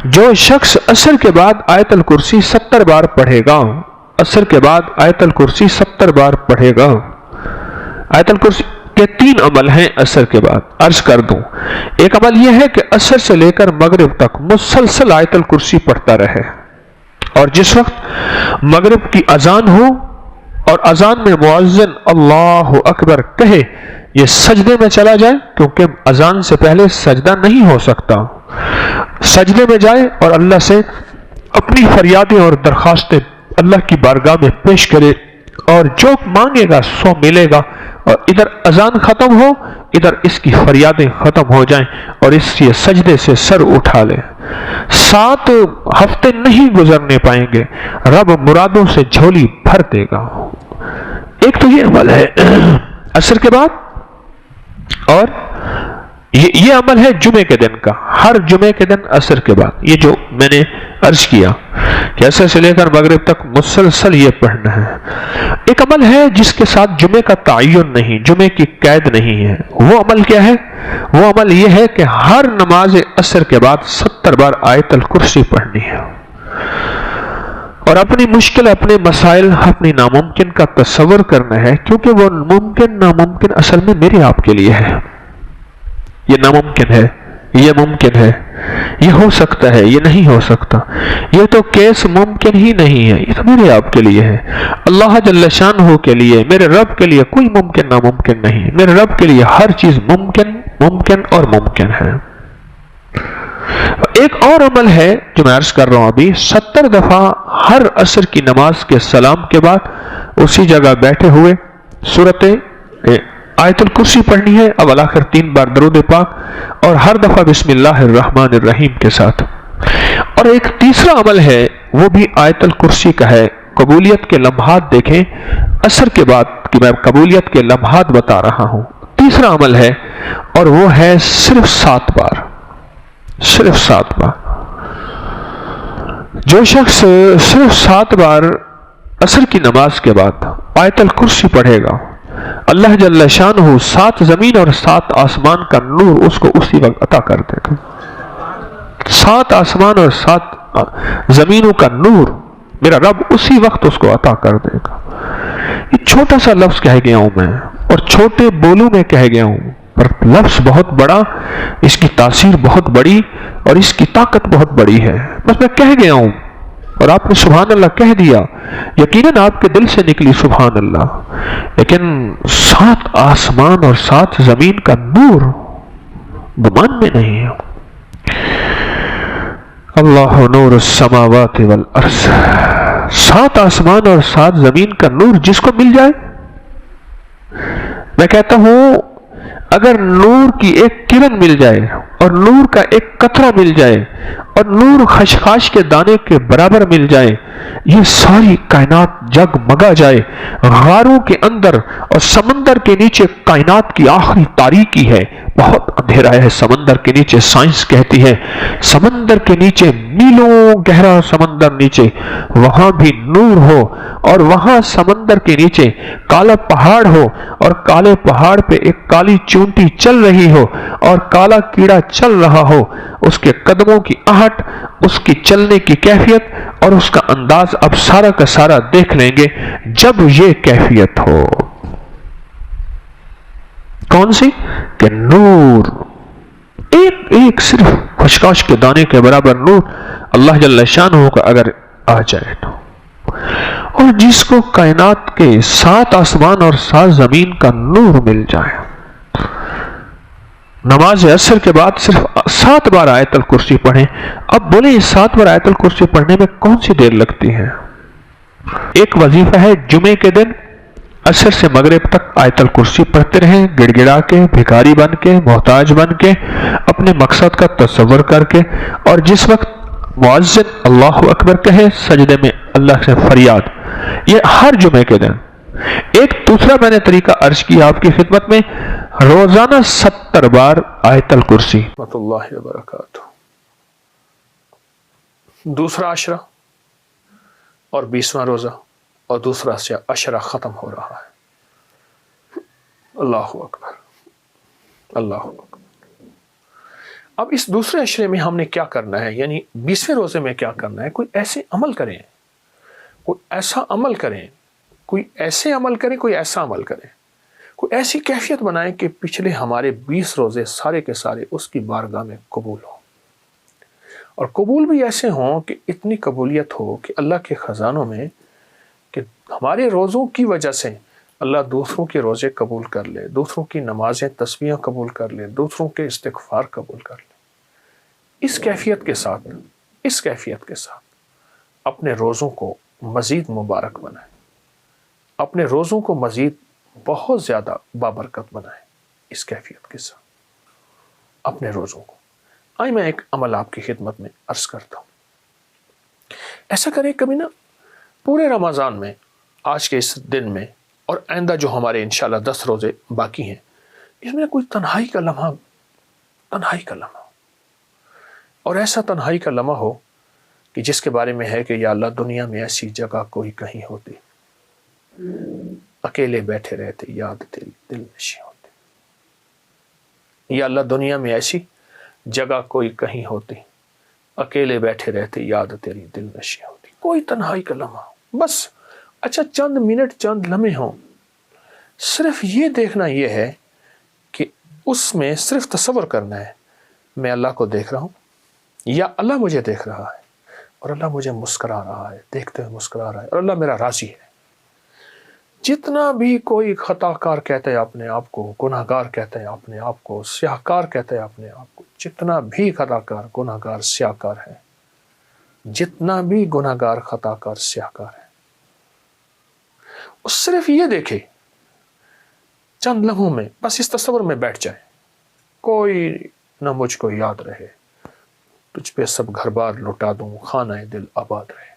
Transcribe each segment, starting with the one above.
جو شخص عصر کے بعد آیت الکرسی 70 بار پڑھے گا، عصر کے بعد آیت الکرسی 70 بار پڑھے گا۔ آیت الکرسی کے 3 عمل ہیں عصر کے بعد، عرض کر دوں۔ ایک عمل یہ ہے کہ عصر سے لے کر مغرب تک مسلسل آیت الکرسی پڑھتا رہے، اور جس وقت مغرب کی اذان ہو اور اذان میں مؤذن اللہ اکبر کہے، یہ سجدے میں چلا جائے، کیونکہ اذان سے پہلے سجدہ نہیں ہو سکتا، سجدے میں جائے اور اللہ سے اپنی فریادیں اور درخواستیں اللہ کی بارگاہ میں پیش کرے، اور جو مانگے گا سو ملے گا، اور ادھر اذان ختم ہو، ادھر اس کی فریادیں ختم ہو جائیں، اور اس یہ سجدے سے سر اٹھا لے۔ 7 ہفتے نہیں گزرنے پائیں گے، رب مرادوں سے جھولی بھر دے گا۔ ایک تو یہ عمل ہے عصر کے بعد، اور یہ عمل ہے جمعے کے دن کا، ہر جمعے کے دن عصر کے بعد، یہ جو میں نے عرض کیا کہ عصر سے لے کر مغرب تک مسلسل یہ پڑھنا ہے۔ ایک عمل ہے جس کے ساتھ جمعے کا تعین نہیں، جمعے کی قید نہیں ہے۔ وہ عمل کیا ہے؟ وہ عمل یہ ہے کہ ہر نماز عصر کے بعد 70 بار آیت الکرسی پڑھنی ہے، اور اپنی مشکل، اپنے مسائل، اپنی ناممکن کا تصور کرنا ہے، کیونکہ وہ ممکن ناممکن اصل میں میرے آپ کے لیے ہے۔ یہ ناممکن ہے، یہ ممکن ہے، یہ ہو سکتا ہے، یہ نہیں ہو سکتا، یہ تو کیس ممکن ہی نہیں ہے، یہ تو میرے آپ کے لیے ہے۔ اللہ جل شانہ کے لیے، میرے رب کے لیے کوئی ممکن ناممکن نہیں، میرے رب کے لیے ہر چیز ممکن، ممکن اور ممکن ہے۔ ایک اور عمل ہے جو میں عرض کر رہا ہوں ابھی، 70 دفعہ ہر عصر کی نماز کے سلام کے بعد اسی جگہ بیٹھے ہوئے سورت آیت الکرسی پڑھنی ہے، اول آخر 3 بار درود پاک، اور ہر دفعہ بسم اللہ الرحمن الرحیم کے ساتھ۔ اور ایک تیسرا عمل ہے، وہ بھی آیت الکرسی کا ہے، قبولیت کے لمحات دیکھیں، عصر کے بعد کہ میں قبولیت کے لمحات بتا رہا ہوں۔ تیسرا عمل ہے، اور وہ ہے صرف 7 بار، صرف 7 بار۔ جو شخص صرف 7 بار عصر کی نماز کے بعد آیت الکرسی پڑھے گا، اللہ جل شانہ 7 زمین اور 7 آسمان کا نور اس کو اسی وقت عطا کر دے گا۔ 7 آسمان اور 7 زمینوں کا نور میرا رب اسی وقت اس کو عطا کر دے گا۔ یہ چھوٹا سا لفظ کہہ گیا ہوں میں، اور چھوٹے بولوں میں کہہ گیا ہوں، پر لفظ بہت بڑا، اس کی تاثیر بہت بڑی، اور اس کی طاقت بہت بڑی ہے۔ بس میں کہہ گیا ہوں اور آپ نے سبحان اللہ کہہ دیا، یقیناً آپ کے دل سے نکلی سبحان اللہ، لیکن 7 آسمان اور 7 زمین کا نور گمان میں نہیں ہے۔ اللہ نور السماوات والارض، 7 آسمان اور 7 زمین کا نور جس کو مل جائے، میں کہتا ہوں اگر نور کی ایک کرن مل جائے اور نور کا ایک قطرہ مل جائے اور نور خشخاش کے دانے کے برابر مل جائے، یہ ساری کائنات جگمگا جائے، غاروں کے اندر اور سمندر کے نیچے کائنات کی آخری تاریکی ہے، بہت اندھیرا ہے سمندر کے نیچے، سائنس کہتی ہے سمندر کے نیچے میلوں گہرا سمندر نیچے، وہاں بھی نور ہو، اور وہاں سمندر کے نیچے کالا پہاڑ ہو، اور کالے پہاڑ پہ ایک کالی چونٹی چل رہی ہو اور کالا کیڑا چل رہا ہو، اس کے قدموں کی آہٹ، اس کی چلنے کی کیفیت اور اس کا انداز اب سارا کا سارا دیکھ لیں گے جب یہ کیفیت ہو۔ کون سی؟ کہ نور، ایک صرف خشخاش کے دانے کے برابر نور اللہ جل شانہ کا اگر آ جائے تو، اور جس کو کائنات کے 7 آسمان اور 7 زمین کا نور مل جائے، نماز عصر کے بعد صرف 7 بار آیت الکرسی پڑھیں۔ اب بولیں 7 بار آیت الکرسی پڑھنے میں کون سی دیر لگتی ہے؟ ایک وظیفہ ہے جمعے کے دن عصر سے مغرب تک آیت الکرسی پڑھتے رہیں، گڑ گڑا کے، بھکاری بن کے، محتاج بن کے، اپنے مقصد کا تصور کر کے، اور جس وقت مؤذن اللہ اکبر کہے سجدے میں اللہ سے فریاد، یہ ہر جمعے کے دن۔ ایک دوسرا میں نے طریقہ عرض کیا آپ کی خدمت میں، روزانہ 70 بار آیت الکرسی۔ رحمۃ اللہ وبرکاتہ۔ دوسرا عشرہ اور 20واں روزہ اور دوسرا عشرہ ختم ہو رہا ہے۔ اللہ اکبر، اللہ اکبر۔ اب اس دوسرے عشرے میں ہم نے کیا کرنا ہے، یعنی 20ویں روزے میں کیا کرنا ہے؟ کوئی ایسے عمل کریں، کوئی ایسا عمل کریں، کوئی ایسے عمل کریں، کوئی ایسا عمل کریں، کوئی ایسی کیفیت بنائیں کہ پچھلے ہمارے 20 روزے سارے کے سارے اس کی بارگاہ میں قبول ہوں، اور قبول بھی ایسے ہوں کہ اتنی قبولیت ہو کہ اللہ کے خزانوں میں کہ ہمارے روزوں کی وجہ سے اللہ دوسروں کے روزے قبول کر لے، دوسروں کی نمازیں تسبیحیں قبول کر لے، دوسروں کے استغفار قبول کر لے۔ اس کیفیت کے ساتھ اپنے روزوں کو مزید مبارک بنائیں، اپنے روزوں کو مزید بہت زیادہ بابرکت بنائیں۔ اس کیفیت کے ساتھ اپنے روزوں کو، آئیں میں ایک عمل آپ کی خدمت میں عرض کرتا ہوں۔ ایسا کریں کبھی نا، پورے رمضان میں، آج کے اس دن میں اور آئندہ جو ہمارے انشاءاللہ 10 روزے باقی ہیں، اس میں کوئی تنہائی کا لمحہ اور ایسا تنہائی کا لمحہ ہو کہ جس کے بارے میں ہے کہ یا اللہ دنیا میں ایسی جگہ کوئی کہیں ہوتی، اکیلے بیٹھے رہتے یاد تیری دل نشیں ہوتی، یا اللہ دنیا میں ایسی جگہ کوئی کہیں ہوتی، اکیلے بیٹھے رہتے یاد تیری دل نشیں ہوتی۔ کوئی تنہائی کا لمحہ، بس اچھا چند منٹ چند لمحے ہوں، صرف یہ دیکھنا یہ ہے کہ اس میں صرف تصور کرنا ہے میں اللہ کو دیکھ رہا ہوں، یا اللہ مجھے دیکھ رہا ہے اور اللہ مجھے مسکرا رہا ہے، دیکھتے ہوئے مسکرا رہا ہے، اور اللہ میرا راضی ہے۔ جتنا بھی کوئی خطا کار کہتا ہے اپنے آپ کو، گناہ گار کہتا ہے اپنے آپ کو، سیاہ کار کہتا ہے اپنے آپ کو، جتنا بھی خطا کار گناہ گار سیاہ کار ہے، جتنا بھی گناہ گار خطا کار سیاہ کار ہے، وہ صرف یہ دیکھے چند لمحوں میں، بس اس تصور میں بیٹھ جائے، کوئی نہ مجھ کو یاد رہے، تجھ پہ سب گھر بار لٹا دوں، خانہ دل آباد رہے،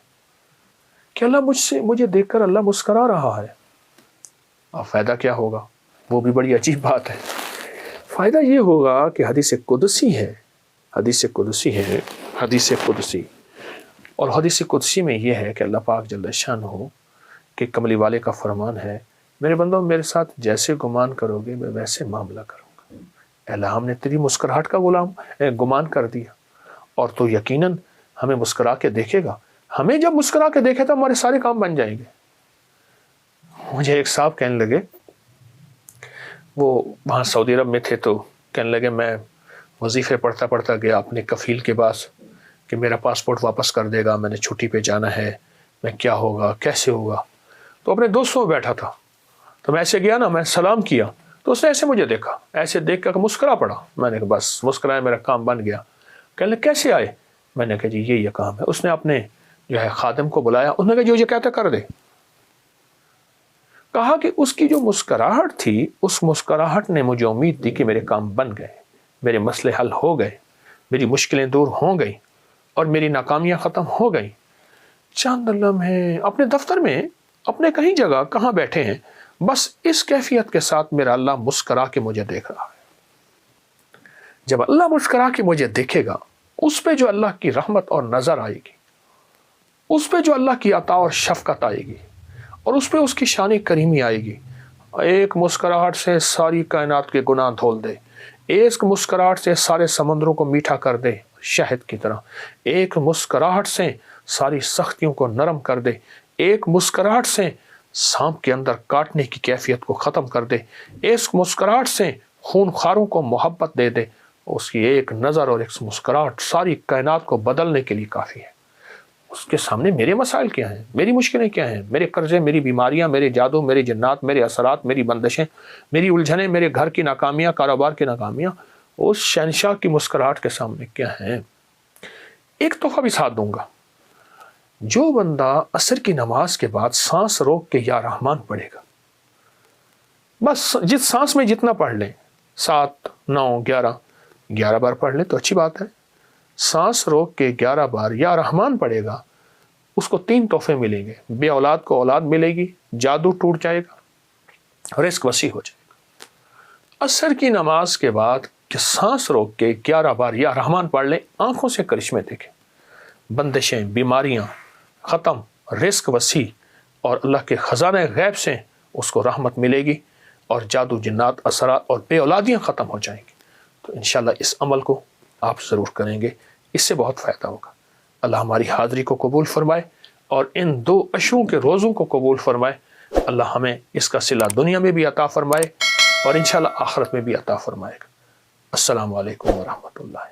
کہ اللہ مجھے دیکھ کر اللہ مسکرا رہا ہے۔ اب فائدہ کیا ہوگا؟ وہ بھی بڑی عجیب بات ہے۔ فائدہ یہ ہوگا کہ حدیث قدسی ہے، اور حدیث قدسی میں یہ ہے کہ اللہ پاک جل شانہ کہ کملی والے کا فرمان ہے، میرے بندوں میرے ساتھ جیسے گمان کرو گے میں ویسے معاملہ کروں گا۔ اے اللہ ہم نے تیری مسکراہٹ کا گمان کر دیا، اور تو یقیناً ہمیں مسکرا کے دیکھے گا۔ ہمیں جب مسکرا کے دیکھے تو ہمارے سارے کام بن جائیں گے۔ مجھے ایک صاحب کہنے لگے، وہ وہاں سعودی عرب میں تھے، تو کہنے لگے میں وظیفے پڑھتا گیا اپنے کفیل کے پاس کہ میرا پاسپورٹ واپس کر دے گا، میں نے چھٹی پہ جانا ہے، میں کیا ہوگا کیسے ہوگا۔ تو اپنے دوستوں میں بیٹھا تھا، تو میں ایسے گیا نا، میں سلام کیا تو اس نے ایسے مجھے دیکھا، ایسے دیکھ کر مسکرا پڑا۔ میں نے کہا بس مسکرایا، میرا کام بن گیا۔ کہنے لگے کیسے آئے؟ میں نے کہا جی یہ کام ہے۔ اس نے اپنے جو ہے خادم کو بلایا، انہوں نے کہا جو یہ کہتا کر دے۔ کہا کہ اس کی جو مسکراہٹ تھی، اس مسکراہٹ نے مجھے امید دی کہ میرے کام بن گئے، میرے مسئلے حل ہو گئے، میری مشکلیں دور ہو گئیں اور میری ناکامیاں ختم ہو گئیں۔ چند لمحے اپنے دفتر میں، اپنے کہیں جگہ کہاں بیٹھے ہیں، بس اس کیفیت کے ساتھ میرا اللہ مسکرا کے مجھے دیکھ رہا ہے۔ جب اللہ مسکرا کے مجھے دیکھے گا، اس پہ جو اللہ کی رحمت اور نظر آئے گی، اس پہ جو اللہ کی عطا اور شفقت آئے گی، اور اس پہ اس کی شان کریمی آئے گی، ایک مسکراہٹ سے ساری کائنات کے گناہ دھول دے، ایک مسکراہٹ سے سارے سمندروں کو میٹھا کر دے شہد کی طرح، ایک مسکراہٹ سے ساری سختیوں کو نرم کر دے، ایک مسکراہٹ سے سانپ کے اندر کاٹنے کی کیفیت کو ختم کر دے، ایک مسکراہٹ سے خون خواروں کو محبت دے دے۔ اس کی ایک نظر اور ایک مسکراہٹ ساری کائنات کو بدلنے کے لیے کافی ہے۔ اس کے سامنے میرے مسائل کیا ہیں، میری مشکلیں کیا ہیں، میرے قرضے، میری بیماریاں، میرے جادو، میرے جنات، میرے اثرات، میری بندشیں، میری الجھنیں، میرے گھر کی ناکامیاں، کاروبار کی ناکامیاں، اس شہنشاہ کی مسکراہٹ کے سامنے کیا ہیں۔ ایک تحفہ بھی ساتھ دوں گا، جو بندہ عصر کی نماز کے بعد سانس روک کے یا رحمان پڑھے گا، بس جس سانس میں جتنا پڑھ لیں، 7 9 11 بار پڑھ لیں تو اچھی بات ہے۔ سانس روک کے 11 بار یا رحمان پڑھے گا، اس کو 3 تحفے ملیں گے۔ بے اولاد کو اولاد ملے گی، جادو ٹوٹ جائے گا، رزق وسیع ہو جائے گا۔ عصر کی نماز کے بعد کہ سانس روک کے 11 بار یا رحمان پڑھ لیں، آنکھوں سے کرشمے دیکھیں، بندشیں، بیماریاں ختم، رزق وسیع، اور اللہ کے خزانہ غیب سے اس کو رحمت ملے گی، اور جادو، جنات، اثرات اور بے اولادیاں ختم ہو جائیں گی۔ تو انشاءاللہ اس عمل کو آپ ضرور کریں گے، اس سے بہت فائدہ ہوگا۔ اللہ ہماری حاضری کو قبول فرمائے اور ان 2 عشروں کے روزوں کو قبول فرمائے۔ اللہ ہمیں اس کا صلہ دنیا میں بھی عطا فرمائے اور انشاءاللہ آخرت میں بھی عطا فرمائے گا۔ السلام علیکم ورحمۃ اللہ۔